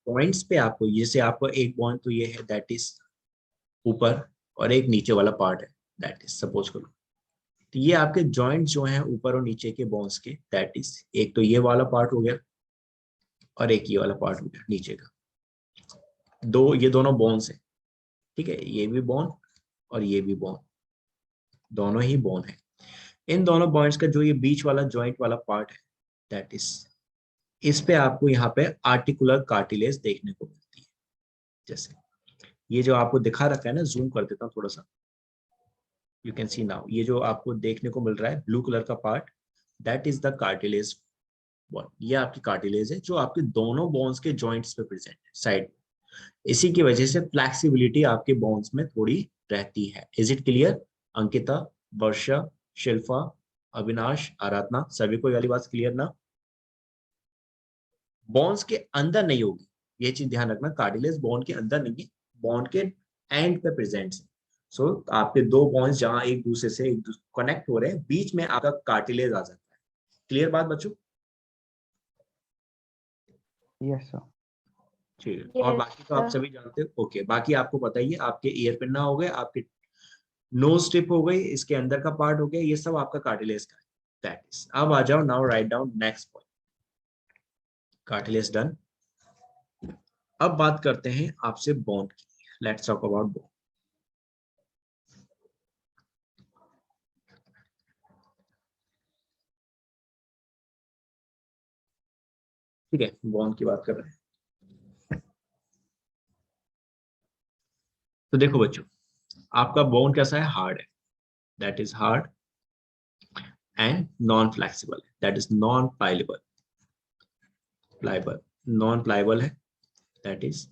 Points पे आपको, जैसे आपको एक बॉन्ड तो ये है दैट इज ऊपर, और एक नीचे वाला पार्ट है दैट इज, सपोज करो, तो ये आपके जॉइंट जो हैं ऊपर और नीचे के बॉन्ड्स के, दैट इज एक तो ये वाला पार्ट हो गया और एक ये वाला पार्ट हो गया नीचे का, दो ये दोनों बॉन्ड्स हैं, ठीक है, ये भी बॉन्ड और ये भी बॉन्ड, दोनों ही बॉन्ड है। इन दोनों बॉन्ड्स का जो ये बीच वाला जॉइंट वाला पार्ट है दैट इज, इस पे आपको यहाँ पे आर्टिकुलर कार्टिलेज देखने को मिलती है। जैसे ये जो आपको दिखा रखा है ना, जूम कर देता हूँ थोड़ा सा, यू कैन सी नाउ, ये जो आपको देखने को मिल रहा है ब्लू कलर का part, that is the cartilage bond. ये आपकी कार्टिलेज है जो आपके दोनों बोन्स के जॉइंट्स पे प्रेजेंट है साइड। इसी की वजह से फ्लेक्सिबिलिटी आपके बोन्स में थोड़ी रहती है। Is it clear? Ankita, Varsha, Shilpa, Avinash, Aradhana, सभी को ये वाली बात क्लियर ना? बोन्स के अंदर नहीं होगी, ये चीज ध्यान रखना, कार्टिलेज बोन के अंदर नहीं है, बोन के एंड पे प्रेजेंट है। सो आपके दो बोन्स जहां एक दूसरे से कनेक्ट हो रहे हैं, बीच में आपका कार्टिलेज आ जाता है। क्लियर बात बच्चों? Yes sir. ठीक है, और बाकी तो आप sir. सभी जानते हो। ओके, बाकी आपको पता ही है, आपके ईयर पिन्ना हो गए, आपके नोज टिप हो गई, इसके अंदर का पार्ट हो गया, ये सब आपका कार्टिलेज का है। दैट इज, अब आ जाओ, now write down next point. Cartilage done. अब बात करते हैं आपसे बोन की। Let's talk about bone. ठीक है, बोन की बात कर रहे हैं। तो देखो बच्चों, आपका बोन कैसा है? हार्ड है, that is hard, and non flexible है, that is non pliable. Pliable, non pliable है, that is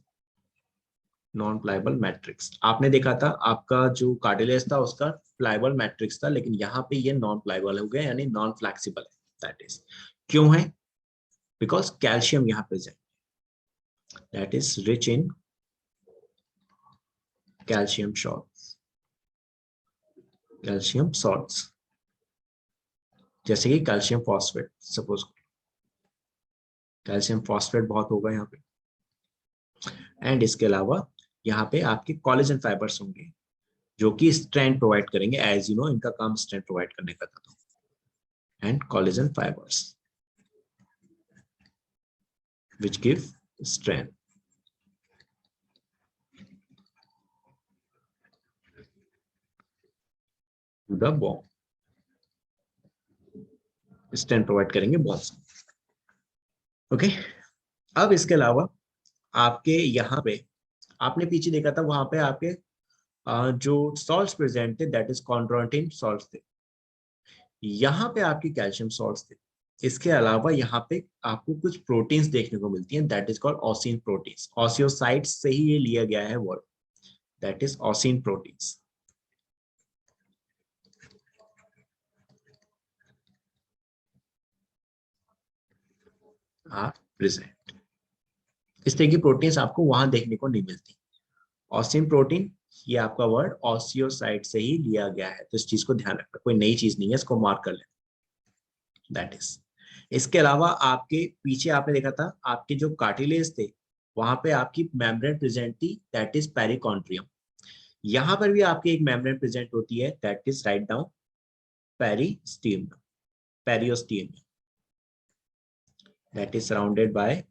non pliable matrix. आपने देखा था आपका जो कार्टिलेज था उसका प्लाइबल मैट्रिक्स था, लेकिन यहाँ पे ये नॉन प्लाइबल हो गया, यानी नॉन फ्लेक्सिबल है। दैट इज, क्यों है? बिकॉज कैल्शियम यहाँ present, that is rich in calcium salts, calcium salts, जैसे कि calcium phosphate, suppose calcium phosphate बहुत होगा यहाँ पे। एंड इसके अलावा यहाँ पे आपके कोलेजन फाइबर्स होंगे जो कि स्ट्रेंथ प्रोवाइड करेंगे, एज यू नो इनका काम स्ट्रेंथ प्रोवाइड करने का था। And collagen fibres which give strength to the bone, strength provide करेंगे बोन्स। ओके, अब इसके अलावा आपके यहाँ पे, आपने पीछे देखा था वहां पे आपके जो सॉल्ट्स प्रेजेंट थे दैट इज कॉन्ड्रोइटिन सॉल्ट्स थे, यहाँ पे आपकी कैल्शियम सॉल्ट्स थे। इसके अलावा यहाँ पे आपको कुछ प्रोटीन्स देखने को मिलती हैं, that is called ossein proteins. Osteocytes से ही ये लिया गया है word, that is ossein proteins are present. इस तरह की प्रोटीन्स आपको वहां देखने को नहीं मिलती। ऑसिन प्रोटीन, ये आपका वर्ड ऑसियोसाइट से ही लिया गया है, तो इस चीज को ध्यान रखना, कोई नई चीज नहीं है, इसको मार्क कर लेना। दैट इज, इसके अलावा आपके पीछे आपने देखा था आपके जो कार्टिलेज थे वहां पे आपकी मेम्ब्रेन प्रेजेंट थी, दैट इज पेरिकॉन्ड्रियम। यहां पर भी आपकी एक मेम्ब्रेन प्रेजेंट होती है, that is write down periosteum, periosteum, that is surrounded by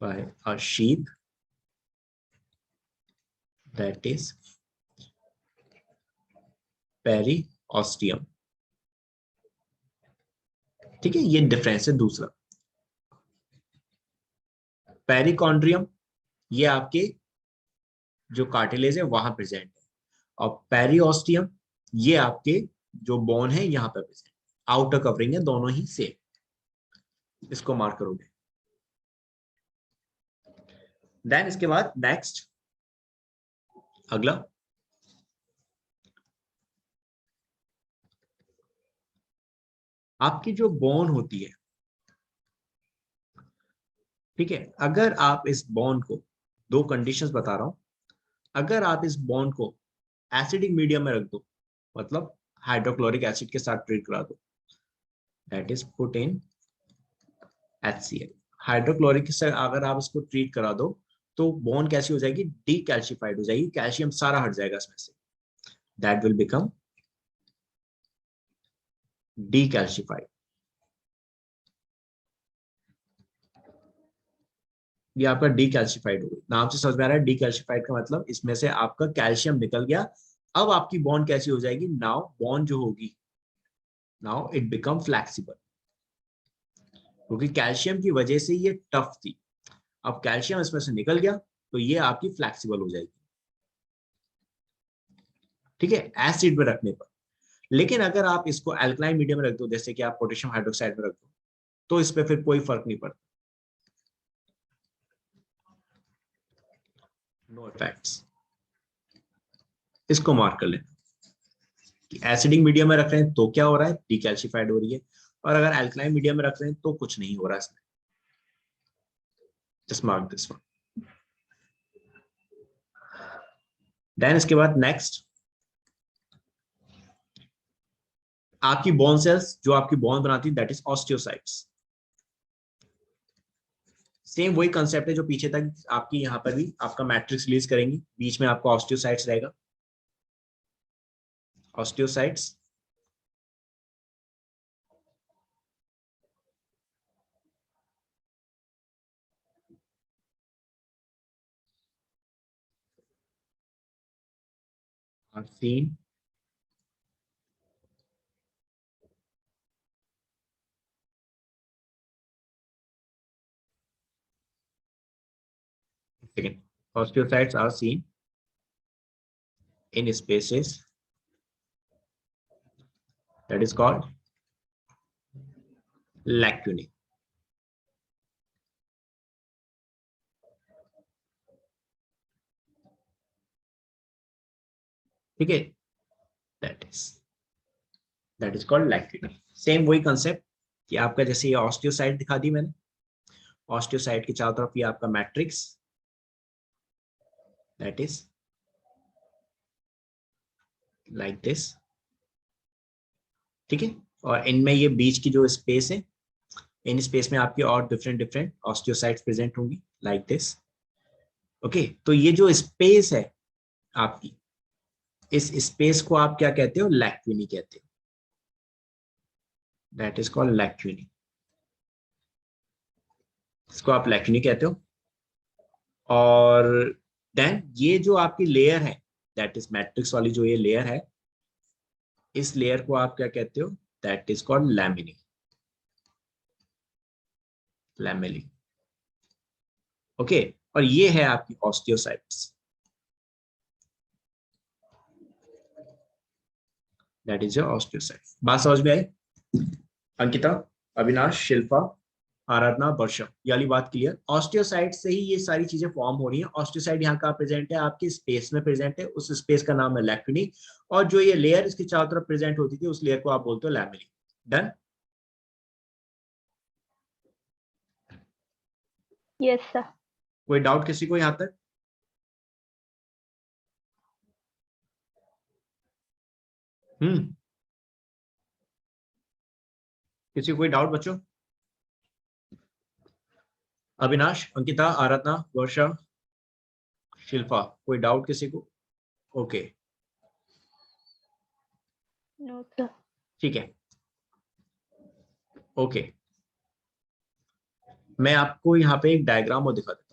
a sheath, that is periosteum। ठीक है, ये डिफरेंस है दूसरा। पेरिकॉन्ड्रियम ये आपके जो कार्टिलेज है वहां प्रेजेंट है, और पेरियोस्टियम ये आपके जो बोन है यहाँ पे प्रेजेंट, आउटर कवरिंग है, दोनों ही सेम, इसको मार्क करोगे। देन इसके बाद नेक्स्ट अगला, आपकी जो बोन होती है, ठीक है, अगर आप इस बोन को, दो कंडीशंस बता रहा हूं, अगर आप इस बोन को एसिडिक मीडियम में रख दो, मतलब हाइड्रोक्लोरिक एसिड के साथ ट्रीट करा दो, that is put in HCl। Hydrochloric से अगर आप इसको ट्रीट करा दो तो बॉन्ड कैसी हो जाएगी, डीकैल्शिफाइड हो जाएगी, कैल्शियम सारा हट जाएगा इसमें से, दैट विल बिकम डीकैल्शिफाइड। ये आपका डीकैल्शिफाइड हो गई, नाम से समझ में आ रहा है डीकैल्शिफाइड का मतलब इसमें से आपका कैल्शियम निकल गया। अब आपकी बॉन्ड कैसी हो जाएगी, नाउ बॉन्ड जो होगी, नाउ इट बिकम फ्लेक्सिबल, क्योंकि कैल्शियम की वजह से ये टफ थी, अब कैल्शियम इसमें से निकल गया तो ये आपकी फ्लेक्सिबल हो जाएगी। ठीक है, एसिड में रखने पर। लेकिन अगर आप इसको अल्कलाइन मीडियम में रख दो, जैसे कि आप पोटेशियम हाइड्रोक्साइड में रख दो, तो इस पर फिर कोई फर्क नहीं पड़ता, नो इफेक्ट्स। इसको मार्क कर लेना कि एसिडिक मीडियम में रख रहे हैं तो क्या हो रहा है, डीकैल्शिफाइड हो रही है, और अगर अल्कलाइन मीडियम में रख रहे हैं तो कुछ नहीं हो रहा इसमें। Just mark this one. Then इसके बाद नेक्स्ट, आपकी बोन सेल्स जो आपकी बोन बनाती है, दैट इज ऑस्टियोसाइट्स। सेम वही कंसेप्ट है जो पीछे तक आपकी, यहाँ पर भी आपका मैट्रिक्स रिलीज करेंगी, बीच में आपका ऑस्टियोसाइट्स रहेगा, osteocytes. are seen second, osteocytes are seen in spaces that is called lacunae. ठीक है, that is called lacunae। Same वही कंसेप्ट कि आपका जैसे ये ऑस्टियोसाइट दिखा दी मैंने, ऑस्टियोसाइट के चारों तरफ ये आपका matrix, that is like this. ठीक है, और इनमें ये बीच की जो स्पेस है, इन स्पेस में आपकी और डिफरेंट डिफरेंट ऑस्टियोसाइट्स प्रेजेंट होंगी लाइक दिस। ओके, तो ये जो स्पेस है आपकी, इस स्पेस को आप क्या कहते हो, लैक्यूनी कहते हो, दैट इज कॉल्ड लैक्यूनी। इसको आप लैक्यूनी कहते हो। और देन ये जो आपकी लेयर है, दैट इज मैट्रिक्स वाली जो ये लेयर है, इस लेयर को आप क्या कहते हो, that is called laminae, lamellae. Okay, और ये है आपकी osteocytes, that is your osteocytes. बात समझ में आई? अंकिता, अविनाश, शिल्पा, आराधना, वर्षा, ये वाली बात क्लियर? ऑस्टियोसाइट से ही ये सारी चीजें फॉर्म हो रही हैं। ऑस्टियोसाइट यहाँ का प्रेजेंट है, आपकी स्पेस में प्रेजेंट है, उस स्पेस का नाम है लैक्यूनी, और जो ये लेयर इसके चारों तरफ प्रेजेंट होती थी, उस लेयर को आप बोलते हो लैमेली। डन? Yes sir. कोई डाउट किसी को यहाँ तक? किसी को कोई डाउट बच्चों? अविनाश, अंकिता, आराधना, वर्षा, शिल्पा, कोई डाउट किसी को? Okay, no sir. ठीक है, ओके। मैं आपको यहाँ पे एक डायग्राम और दिखा दूं।